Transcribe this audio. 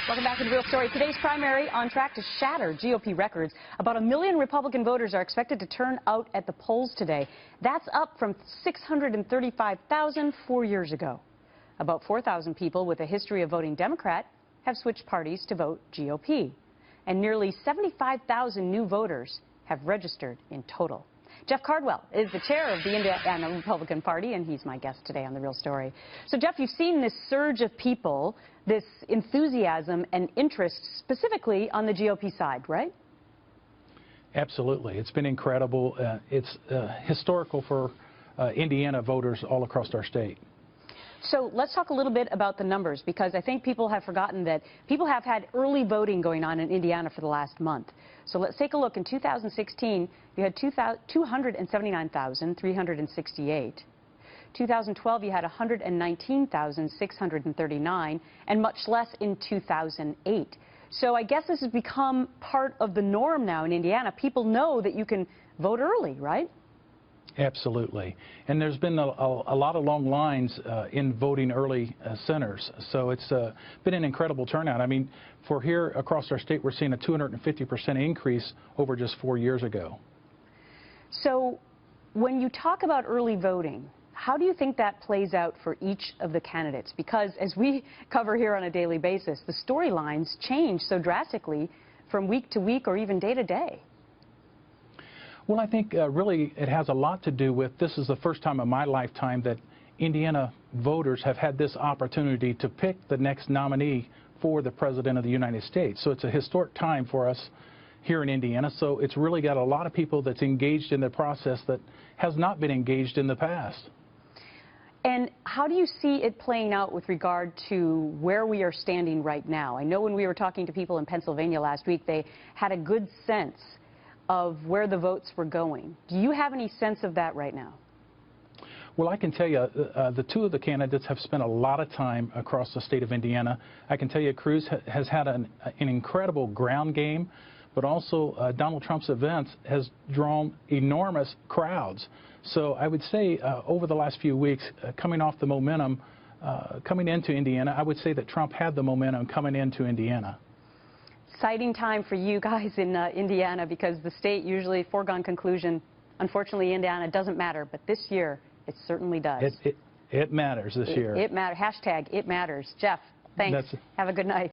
Welcome back to The Real Story. Today's primary on track to shatter GOP records. About 1 million Republican voters are expected to turn out at the polls today. That's up from 635,000 4 years ago. About 4,000 people with a history of voting Democrat have switched parties to vote GOP. And nearly 75,000 new voters have registered in total. Jeff Cardwell is the chair of the Indiana Republican Party, and he's my guest today on The Real Story. So, Jeff, you've seen this surge of people, this enthusiasm and interest specifically on the GOP side, right? Absolutely. It's been incredible. It's historical for Indiana voters all across our state. So let's talk a little bit about the numbers, because I think people have forgotten that people have had early voting going on in Indiana for the last month. So let's take a look. In 2016, you had 209,368. 2012, you had 119,639, and much less in 2008. So I guess this has become part of the norm now in Indiana. People know that you can vote early, right? Absolutely. And there's been a lot of long lines in voting early centers. So it's been an incredible turnout. I mean, for here across our state, we're seeing a 250% increase over just 4 years ago. So when you talk about early voting, how do you think that plays out for each of the candidates? Because as we cover here on a daily basis, the storylines change so drastically from week to week or even day to day. Well, I think really it has a lot to do with, this is the first time in my lifetime that Indiana voters have had this opportunity to pick the next nominee for the President of the United States. So it's a historic time for us here in Indiana. So it's really got a lot of people that's engaged in the process that has not been engaged in the past. And how do you see it playing out with regard to where we are standing right now? I know when we were talking to people in Pennsylvania last week, they had a good sense of where the votes were going. Do you have any sense of that right now? Well, I can tell you the two of the candidates have spent a lot of time across the state of Indiana. I can tell you Cruz has had an incredible ground game, but also Donald Trump's events has drawn enormous crowds. So I would say over the last few weeks, coming off the momentum coming into Indiana, I would say that Trump had the momentum coming into Indiana. Exciting time for you guys in Indiana, because the state usually foregone conclusion. Unfortunately, Indiana doesn't matter, but this year it certainly does. It matters this year. It matters. Hashtag it matters. Jeff, thanks. Have a good night.